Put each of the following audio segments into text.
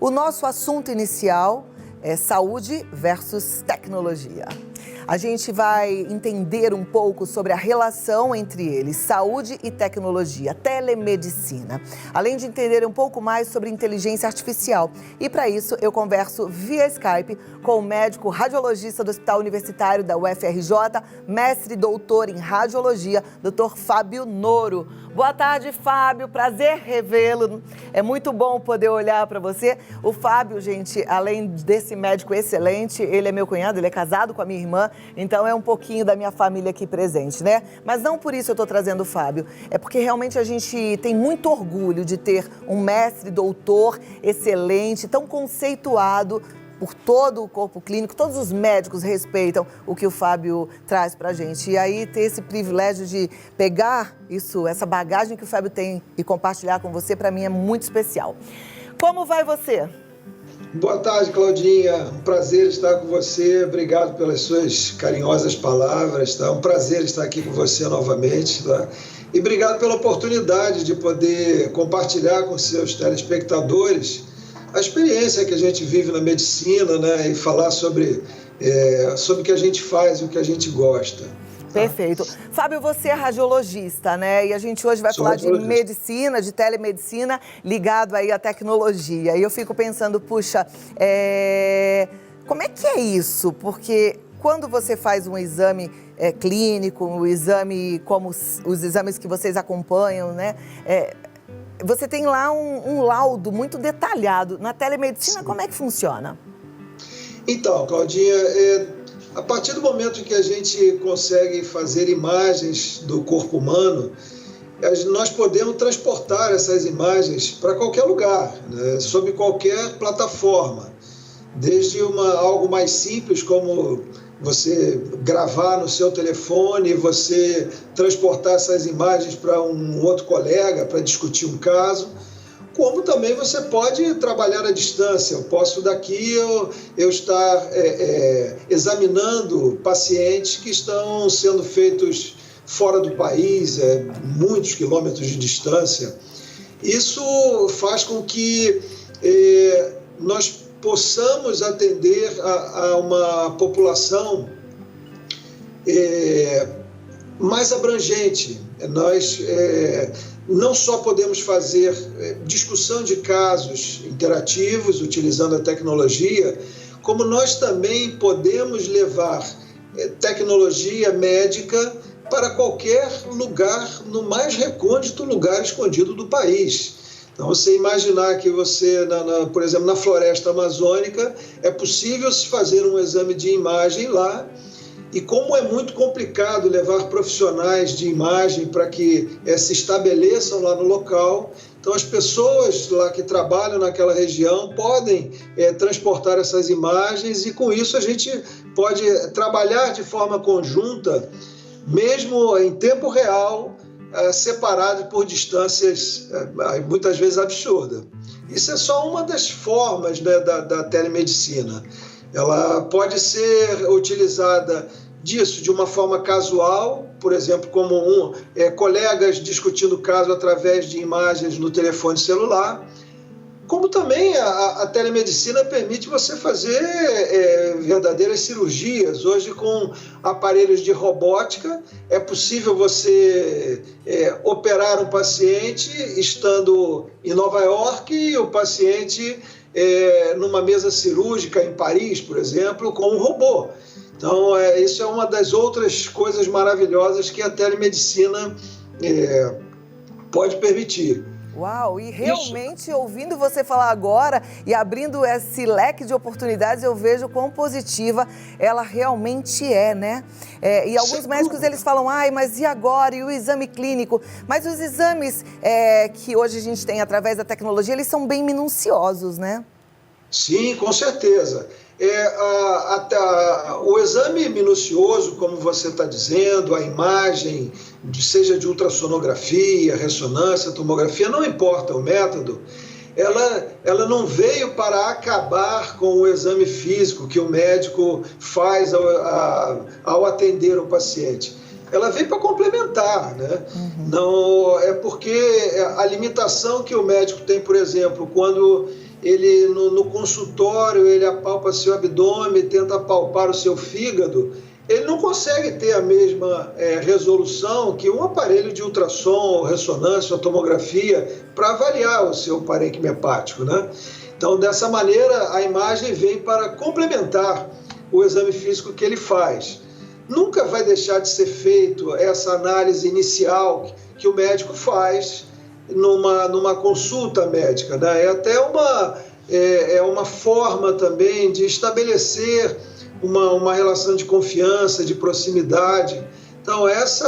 O nosso assunto inicial é saúde versus tecnologia. A gente vai entender um pouco sobre a relação entre eles, saúde e tecnologia, telemedicina. Além de entender um pouco mais sobre inteligência artificial. E para isso eu converso via Skype com o médico radiologista do Hospital Universitário da UFRJ, mestre e doutor em radiologia, Dr. Fábio Noro. Boa tarde, Fábio. Prazer revê-lo. É muito bom poder olhar para você. O Fábio, gente, além desse médico excelente, ele é meu cunhado, ele é casado com a minha irmã, então é um pouquinho da minha família aqui presente, né? Mas não por isso eu estou trazendo o Fábio, é porque realmente a gente tem muito orgulho de ter um mestre, doutor excelente, tão conceituado por todo o corpo clínico, todos os médicos respeitam o que o Fábio traz pra gente. E aí ter esse privilégio de pegar isso, essa bagagem que o Fábio tem e compartilhar com você, pra mim é muito especial. Como vai você? Boa tarde, Claudinha. Um prazer estar com você. Obrigado pelas suas carinhosas palavras. Tá? Um prazer estar aqui com você novamente. Tá? E obrigado pela oportunidade de poder compartilhar com seus telespectadores a experiência que a gente vive na medicina, né? E falar sobre o que a gente faz e o que a gente gosta. Perfeito. Fábio, você é radiologista, né? E a gente hoje vai falar de medicina, de telemedicina, ligado aí à tecnologia. E eu fico pensando, puxa, como é que é isso? Porque quando você faz um exame clínico, um exame como os exames que vocês acompanham, né? Você tem lá um laudo muito detalhado. Na telemedicina, sim, como é que funciona? Então, Claudinha, a partir do momento que a gente consegue fazer imagens do corpo humano, nós podemos transportar essas imagens para qualquer lugar, né, sob qualquer plataforma. Desde algo mais simples, como você gravar no seu telefone, você transportar essas imagens para um outro colega para discutir um caso, como também você pode trabalhar à distância. Eu posso daqui eu estar examinando pacientes que estão sendo feitos fora do país, muitos quilômetros de distância. Isso faz com que nós possamos atender a uma população mais abrangente. Nós não só podemos fazer discussão de casos interativos utilizando a tecnologia, como nós também podemos levar tecnologia médica para qualquer lugar, no mais recôndito lugar escondido do país. Então, você imaginar que você, por exemplo, na floresta amazônica, é possível se fazer um exame de imagem lá, e como é muito complicado levar profissionais de imagem para que se estabeleçam lá no local, então as pessoas lá que trabalham naquela região podem transportar essas imagens, e com isso a gente pode trabalhar de forma conjunta, mesmo em tempo real, separado por distâncias muitas vezes absurdas. Isso é só uma das formas, né, da telemedicina. Ela pode ser utilizada de uma forma casual, por exemplo, como colegas discutindo o caso através de imagens no telefone celular, como também a telemedicina permite você fazer verdadeiras cirurgias. Hoje, com aparelhos de robótica, é possível você operar um paciente estando em Nova York e o paciente numa mesa cirúrgica em Paris, por exemplo, com um robô. Então, isso é uma das outras coisas maravilhosas que a telemedicina pode permitir. Uau, e realmente ouvindo você falar agora e abrindo esse leque de oportunidades, eu vejo quão positiva ela realmente é, né? E alguns médicos, eles falam, mas e agora? E o exame clínico? Mas os exames que hoje a gente tem através da tecnologia, eles são bem minuciosos, né? Sim, com certeza. O exame minucioso, como você está dizendo, a imagem, seja de ultrassonografia, ressonância, tomografia, não importa o método, ela não veio para acabar com o exame físico que o médico faz ao atender o paciente. Ela veio para complementar, né? Não, é porque a limitação que o médico tem, por exemplo, quando ele no consultório, ele apalpa seu abdômen, tenta apalpar o seu fígado, ele não consegue ter a mesma resolução que um aparelho de ultrassom, ressonância, ou tomografia para avaliar o seu parênquima hepático, né? Então, dessa maneira, a imagem vem para complementar o exame físico que ele faz. Nunca vai deixar de ser feito essa análise inicial que o médico faz numa consulta médica, né? É até uma forma também de estabelecer uma relação de confiança, de proximidade. Então, essa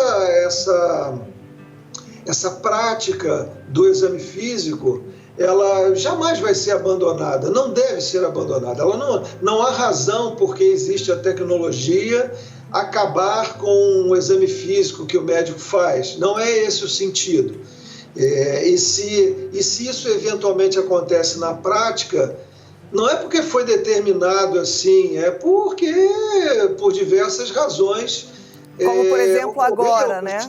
prática do exame físico, ela jamais vai ser abandonada, não deve ser abandonada. Ela não há razão porque existe a tecnologia acabar com o exame físico que o médico faz. Não é esse o sentido. E se isso eventualmente acontece na prática, não é porque foi determinado assim, é porque, por diversas razões... Como, por exemplo, agora, né?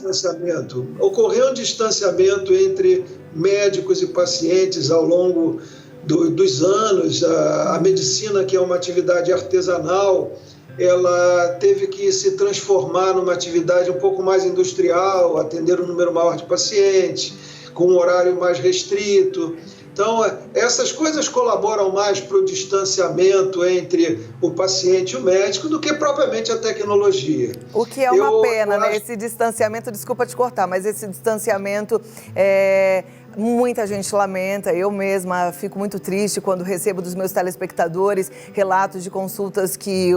Ocorreu um distanciamento entre médicos e pacientes ao longo dos anos. A medicina, que é uma atividade artesanal, ela teve que se transformar numa atividade um pouco mais industrial, atender um número maior de pacientes, com um horário mais restrito. Então, essas coisas colaboram mais para o distanciamento entre o paciente e o médico do que propriamente a tecnologia. O que é uma pena, né? Esse distanciamento, desculpa te cortar, mas esse distanciamento muita gente lamenta. Eu mesma fico muito triste quando recebo dos meus telespectadores relatos de consultas que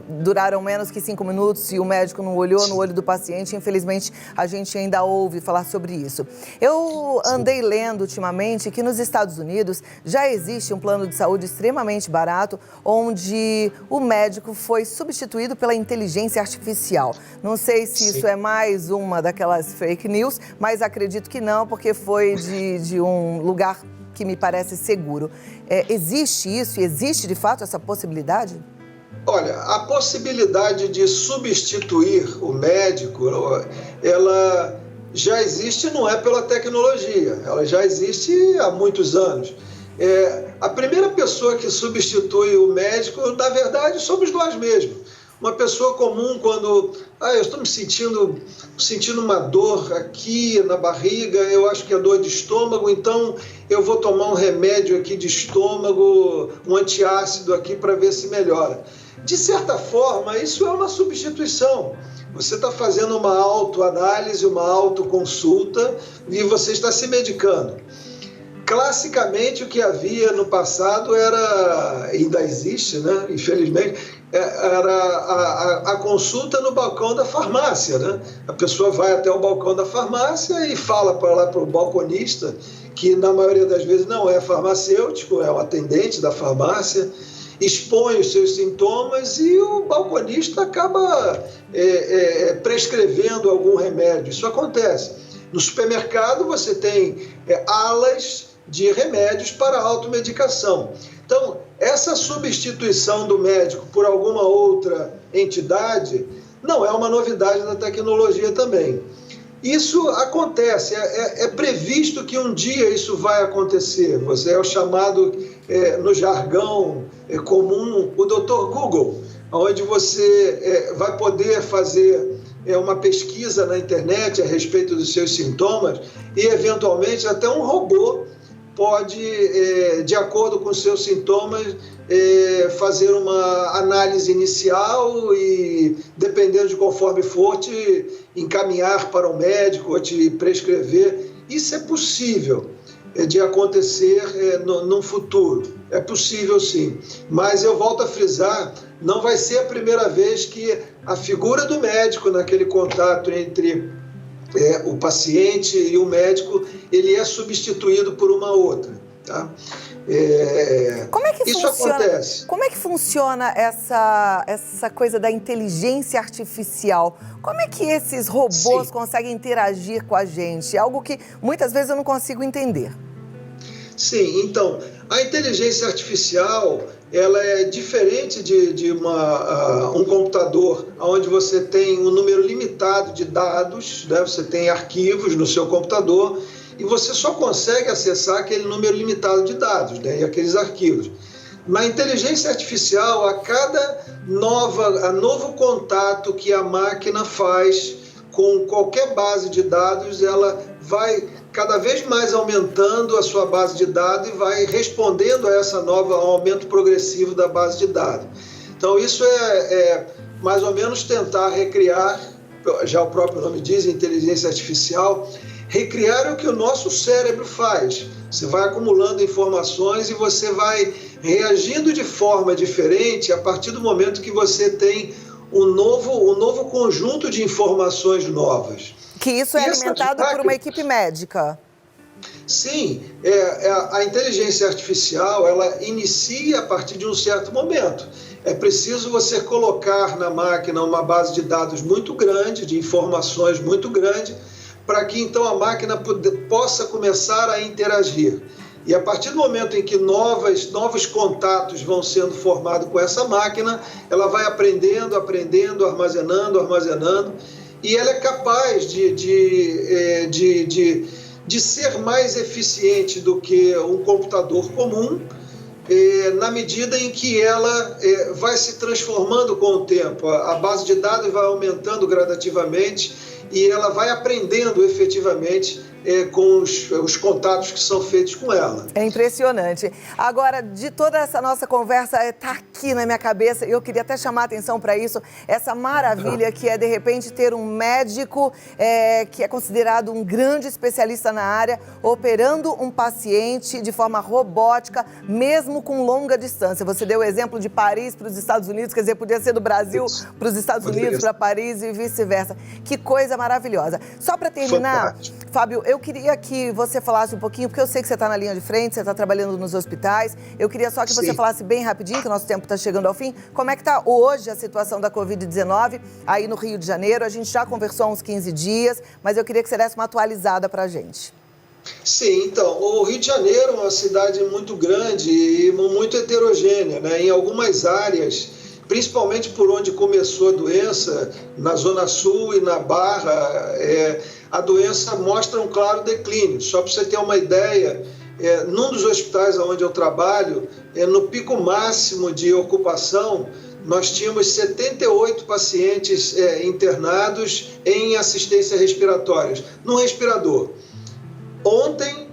duraram menos que 5 minutos e o médico não olhou no olho do paciente. Infelizmente, a gente ainda ouve falar sobre isso. Eu andei lendo ultimamente que nos Estados Unidos já existe um plano de saúde extremamente barato, onde o médico foi substituído pela inteligência artificial. Não sei se isso é mais uma daquelas fake news, mas acredito que não, porque foi de um lugar que me parece seguro. Existe isso? Existe, de fato, essa possibilidade? Olha, a possibilidade de substituir o médico, ela já existe, não é pela tecnologia, ela já existe há muitos anos. A primeira pessoa que substitui o médico, na verdade, somos nós mesmos. Uma pessoa comum, quando eu estou me sentindo uma dor aqui na barriga, eu acho que é dor de estômago, então eu vou tomar um remédio aqui de estômago, um antiácido aqui para ver se melhora. De certa forma, isso é uma substituição. Você está fazendo uma autoanálise, uma autoconsulta e você está se medicando. Classicamente, o que havia no passado ainda existe, né? Infelizmente, era a consulta no balcão da farmácia, né? A pessoa vai até o balcão da farmácia e fala para o balconista, que na maioria das vezes não é farmacêutico, é um atendente da farmácia, expõe os seus sintomas e o balconista acaba prescrevendo algum remédio. Isso acontece. No supermercado você tem alas de remédios para automedicação. Então, essa substituição do médico por alguma outra entidade não é uma novidade da tecnologia também. Isso acontece, é previsto que um dia isso vai acontecer. Você é o chamado, no jargão comum, o Dr. Google, onde você vai poder fazer uma pesquisa na internet a respeito dos seus sintomas e, eventualmente, até um robô pode, de acordo com os seus sintomas, fazer uma análise inicial e, dependendo de conforme for, te encaminhar para o médico ou te prescrever. Isso é possível de acontecer no futuro. É possível, sim. Mas eu volto a frisar, não vai ser a primeira vez que a figura do médico naquele contato entre o paciente e o médico, ele é substituído por uma outra, tá? Isso acontece. Como é que funciona essa coisa da inteligência artificial? Como é que esses robôs conseguem interagir com a gente? Algo que muitas vezes eu não consigo entender. Sim, então, a inteligência artificial, ela é diferente de um computador onde você tem um número limitado de dados, né? Você tem arquivos no seu computador e você só consegue acessar aquele número limitado de dados, né, e aqueles arquivos. Na inteligência artificial, a cada novo contato que a máquina faz com qualquer base de dados, ela vai cada vez mais aumentando a sua base de dados e vai respondendo a essa nova aumento progressivo da base de dados. Então, isso é mais ou menos tentar recriar, já o próprio nome diz, inteligência artificial, recriar o que o nosso cérebro faz. Você vai acumulando informações e você vai reagindo de forma diferente a partir do momento que você tem um novo conjunto de informações novas. Que isso é alimentado por uma equipe médica. Sim, a inteligência artificial, ela inicia a partir de um certo momento. É preciso você colocar na máquina uma base de dados muito grande, de informações muito grande, para que então a máquina possa começar a interagir. E a partir do momento em que novos contatos vão sendo formados com essa máquina, ela vai aprendendo, armazenando, e ela é capaz de ser mais eficiente do que um computador comum, na medida em que ela vai se transformando com o tempo. A base de dados vai aumentando gradativamente e ela vai aprendendo efetivamente com os contatos que são feitos com ela. É impressionante. Agora, de toda essa nossa conversa, está aqui na minha cabeça, e eu queria até chamar a atenção para isso, essa maravilha que é, de repente, ter um médico que é considerado um grande especialista na área, operando um paciente de forma robótica, mesmo com longa distância. Você deu o exemplo de Paris para os Estados Unidos, quer dizer, podia ser do Brasil para os Estados Unidos, para Paris e vice-versa. Que coisa maravilhosa. Só para terminar, Fábio, eu queria que você falasse um pouquinho, porque eu sei que você está na linha de frente, você está trabalhando nos hospitais. Eu queria só que você falasse bem rapidinho, que o nosso tempo está chegando ao fim. Como é que está hoje a situação da Covid-19 aí no Rio de Janeiro? A gente já conversou há uns 15 dias, mas eu queria que você desse uma atualizada para a gente. Sim, então, o Rio de Janeiro é uma cidade muito grande e muito heterogênea, né? Em algumas áreas, principalmente por onde começou a doença, na Zona Sul e na Barra, a doença mostra um claro declínio. Só para você ter uma ideia, num dos hospitais onde eu trabalho, no pico máximo de ocupação, nós tínhamos 78 pacientes internados em assistência respiratória, no respirador. Ontem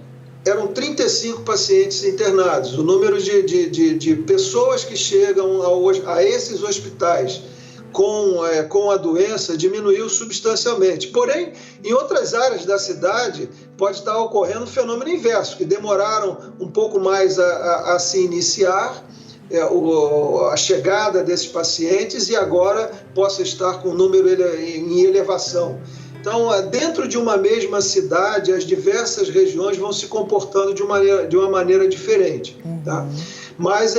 eram 35 pacientes internados. O número de pessoas que chegam a esses hospitais com a doença diminuiu substancialmente. Porém, em outras áreas da cidade pode estar ocorrendo um fenômeno inverso, que demoraram um pouco mais a se iniciar a chegada desses pacientes e agora possa estar com o número em elevação. Então, dentro de uma mesma cidade, as diversas regiões vão se comportando de uma maneira diferente. Tá? Mas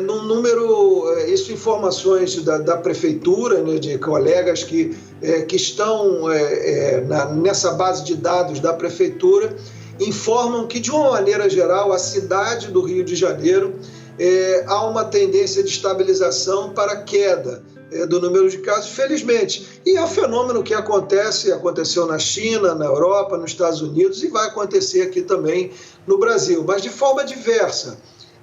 num número, isso informações da prefeitura, né, de colegas que estão nessa base de dados da prefeitura, informam que, de uma maneira geral, a cidade do Rio de Janeiro há uma tendência de estabilização para queda do número de casos, felizmente. E é um fenômeno que aconteceu na China, na Europa, nos Estados Unidos e vai acontecer aqui também no Brasil, mas de forma diversa.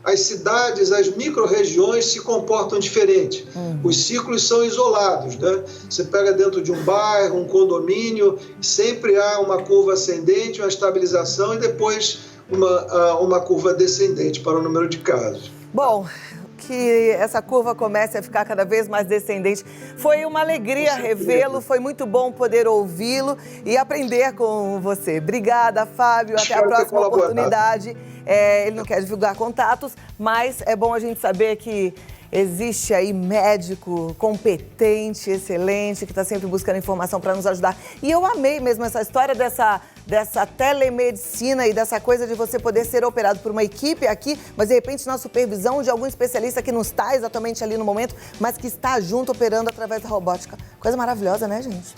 As cidades, as micro-regiões se comportam diferente. Os ciclos são isolados, né? Você pega dentro de um bairro, um condomínio, sempre há uma curva ascendente, uma estabilização e depois uma curva descendente para o número de casos. Bom, que essa curva comece a ficar cada vez mais descendente. Foi uma alegria revê-lo, foi muito bom poder ouvi-lo e aprender com você. Obrigada, Fábio. Até a próxima oportunidade. Ele não quer divulgar contatos, mas é bom a gente saber que existe aí médico competente, excelente, que está sempre buscando informação para nos ajudar. E eu amei mesmo essa história dessa telemedicina e dessa coisa de você poder ser operado por uma equipe aqui, mas de repente na supervisão de algum especialista que não está exatamente ali no momento, mas que está junto operando através da robótica. Coisa maravilhosa, né, gente?